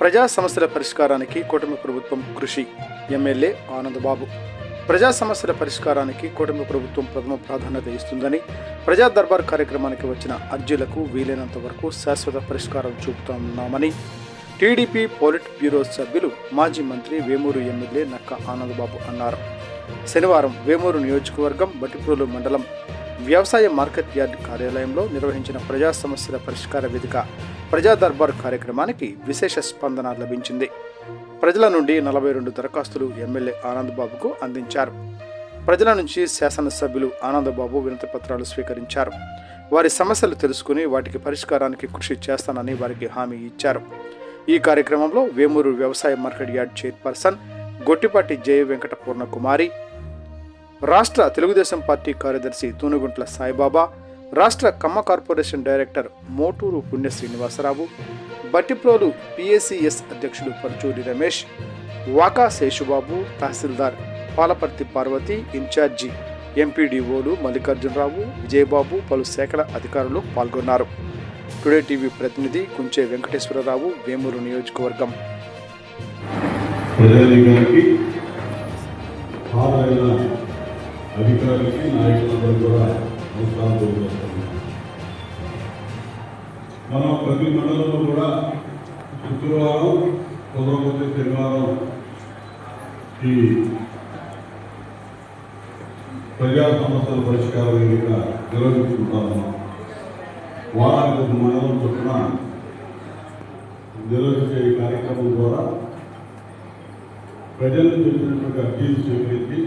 ప్రజా సమస్యల పరిష్కారానికి కూటమి ప్రభుత్వం కృషి. ఎమ్మెల్యే ఆనందబాబు. ప్రజా సమస్యల పరిష్కారానికి కూటమి ప్రభుత్వం ప్రథమ ప్రాధాన్యత ఇస్తుందని, ప్రజా దర్బార్ కార్యక్రమానికి వచ్చిన అర్జీలకు వీలైనంత వరకు శాశ్వత పరిష్కారం చూపుతున్నామని టీడీపీ పోలిట్ బ్యూరో సభ్యులు, మాజీ మంత్రి, వేమూరు ఎమ్మెల్యే నక్క ఆనందబాబు అన్నారు. శనివారం వేమూరు నియోజకవర్గం బట్టిప్రోలు మండలం వ్యవసాయ మార్కెట్ యార్డ్ కార్యాలయంలో నిర్వహించిన ప్రజా సమస్యల పరిష్కార వేదిక ప్రజా దర్బార్ కార్యక్రమానికి విశేష స్పందన లభించింది. ప్రజల నుండి 42 దరఖాస్తులు ఎమ్మెల్యే ఆనందబాబుకు అందించారు. ప్రజల నుంచి శాసనసభ్యులు ఆనందబాబు వినతి పత్రాలు స్వీకరించారు. వారి సమస్యలు తెలుసుకుని వాటికి పరిష్కారానికి కృషి చేస్తానని వారికి హామీ ఇచ్చారు. ఈ కార్యక్రమంలో వేమూరు వ్యవసాయ మార్కెట్ యార్డ్ చైర్పర్సన్ గొట్టిపాటి జయ వెంకట పూర్ణ కుమారి, రాష్ట్ర తెలుగుదేశం పార్టీ కార్యదర్శి తూనుగుంట్ల సాయిబాబా, రాష్ట్ర కమ్మ కార్పొరేషన్ డైరెక్టర్ మోటూరు పుణ్య శ్రీనివాసరావు, బట్టిప్రోలు పిఏసిఎస్ అధ్యక్షులు పరుచూరి రమేష్, వాకా శేషుబాబు, తహసీల్దార్ పాలపర్తి పార్వతి, ఇన్ఛార్జి ఎంపీడీఓలు మల్లికార్జునరావు, విజయబాబు, పలు శాఖల అధికారులు పాల్గొన్నారు. టుడే టీవీ ప్రతినిధి కుంచే వెంకటేశ్వరరావు, వేమూరు నియోజకవర్గం. అధికారులకి, నాయకులందరూ కూడా నమస్కారం తెలియజేస్తున్నాం. మనం ప్రతి మండలంలో కూడా శుక్రవారం, కుదరకపోతే శనివారం ఈ ప్రజా సమస్యల పరిష్కార వేదిక నిర్వహించుకుంటాము. వారానికి ఒక మండలం చొప్పున నిర్వహించే ఈ కార్యక్రమం ద్వారా ప్రజలకు తెలిసినటువంటి అర్జీలు స్వీకరించి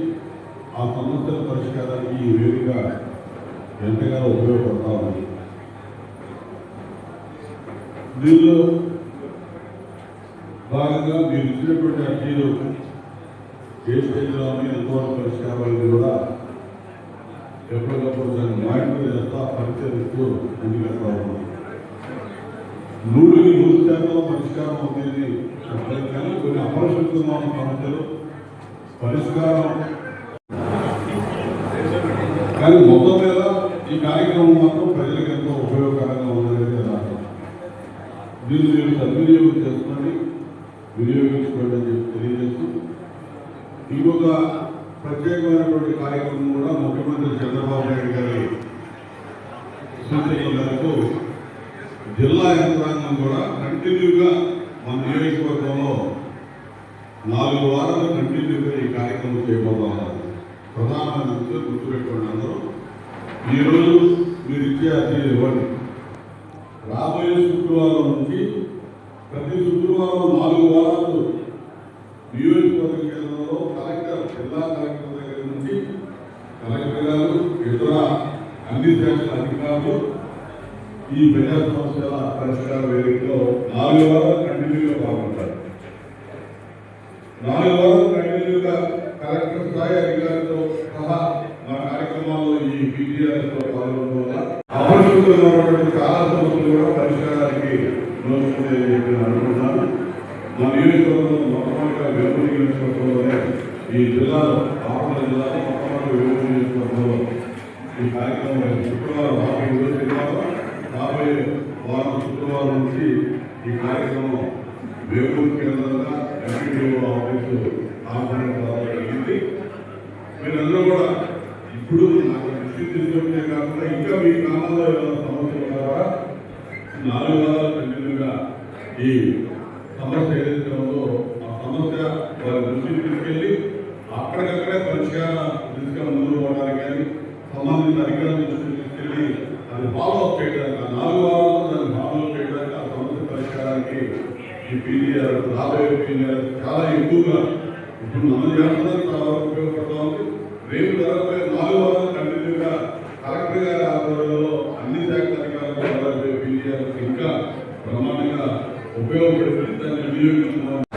ఆ సమస్యల పరిష్కారానికి ఈ వేదిక ఎంతగానో ఉపయోగపడతా ఉంది. దీనిలో భాగంగా మీరు ఇచ్చినటువంటి అర్జీలు ఏ స్టేజ్లో ఎంతవరకు పరిష్కారం అనేది కూడా ఎప్పటికప్పుడు దాన్ని మానిటర్ చేస్తా పరిశీలిస్తూ ముందుకెళ్తా ఉన్నాం. 100% పరిష్కారం అవుతుంది చెప్పలేదు, కానీ కొన్ని అపరిశుభ్రమైన సమస్యలు పరిష్కారం. కానీ మొత్తం మీద ఈ కార్యక్రమం మాత్రం ప్రజలకు ఎంతో ఉపయోగకరంగా ఉందనేది అర్థం. దీన్ని మీరు సద్వినియోగం చేసుకోండి, వినియోగించుకోండి అని చెప్పి తెలియజేస్తూ, ఇంకొక ప్రత్యేకమైనటువంటి కార్యక్రమం కూడా ముఖ్యమంత్రి చంద్రబాబు నాయుడు గారి సూచనల మేరకు జిల్లా యంత్రాంగం కూడా కంటిన్యూగా మన నియోజకవర్గంలో 4 వారాలు కంటిన్యూగా ఈ కార్యక్రమం చేయబోతా ఉన్నారు. ప్రధానమంత్రి గుర్తుపెట్టుకోండి, అందరూ ఈరోజు మీరు ఇచ్చే అర్జీలు ఇవ్వండి. రాబోయే శుక్రవారం నుంచి ప్రతి శుక్రవారం 4 వారాలు నియోజకవర్గ కేంద్రంలో కలెక్టర్, జిల్లా కలెక్టర్ దగ్గర నుంచి కలెక్టర్ గారు, ఇతర అన్ని శాఖల అధికారులు ఈ ప్రజా సమస్యల పరిష్కార వేదికలో 4 వారాలు కంటిన్యూగా పాల్గొంటారు. 4 వారాలు కంటిన్యూగా కలెక్టర్ స్థాయి అధికారులతో సహా మా కార్యక్రమాల్లో ఈ పీటీఆర్తో పాల్గొనడం వల్ల అపరిశుభ్రమైనటువంటి చాలా సమస్యలు కూడా పరిష్కారానికి నోచుకుంటాయని చెప్పి నేను అనుకుంటున్నాను. మా నియోజకవర్గంలో మొట్టమొదటిగా వేమూరు నియోజకవర్గంలోనే ఈ జిల్లాలో, ఆంధ్ర జిల్లాలో మొట్టమొదటి వేమూరు నియోజకవర్గంలో ఈ కార్యక్రమం శుక్రవారం, రాబోయే వారం శుక్రవారం నుంచి ఈ కార్యక్రమం వేమూరు కేంద్రంగా ఎంపీడీఓ ఆఫీసు జరిగింది. మీరందరూ కూడా ఇప్పుడు నాకు దృష్టి తీసుకుంటే కాకుండా ఇంకా మీ గ్రామంలో ఏమైనా సమస్యలు ఉన్నారా 4 వారాలు కంటిన్యూగా ఈ సమస్య ఏదైతే ఉందో ఆ సమస్య వారి దృష్టికి తీసుకెళ్ళి అక్కడికక్కడే పరిష్కార దిశగా ముందుకు పోవడానికి కానీ సంబంధిత అధికారుల దృష్టికి తీసుకెళ్ళి అది ఫాలో అప్ చేయడానికి, ఆ 4 వారాల్లో దాన్ని ఫాలో అప్ చేయడానికి, ఆ సమస్య పరిష్కారానికి ఈ పీటీఆర్, రాబోయే పీటీఆర్ చాలా ఎక్కువగా ఇప్పుడు మనం చేస్తున్నది చాలా వరకు ఉపయోగపడతా ఉంది. రేపు జరగబోయే 4 వారాలు కంటిన్యూగా కలెక్టర్ గారి ఆధ్వర్యంలో అన్ని శాఖల అధికారులు పీటీఆర్ ఇంకా బ్రహ్మాండంగా ఉపయోగపడుతుంది. దాన్ని వినియోగించుకోవాలి.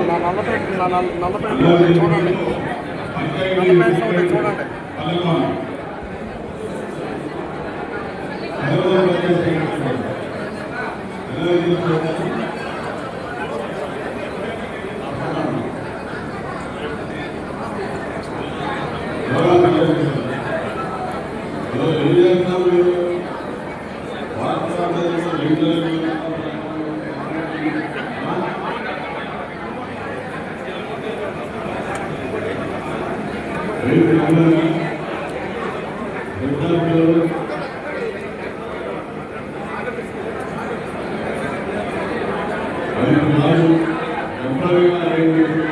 నా నల్లపేటలో ఉంటాయి చూడండి. నల్లపేటలో ఉంటాయి చూడండి. అది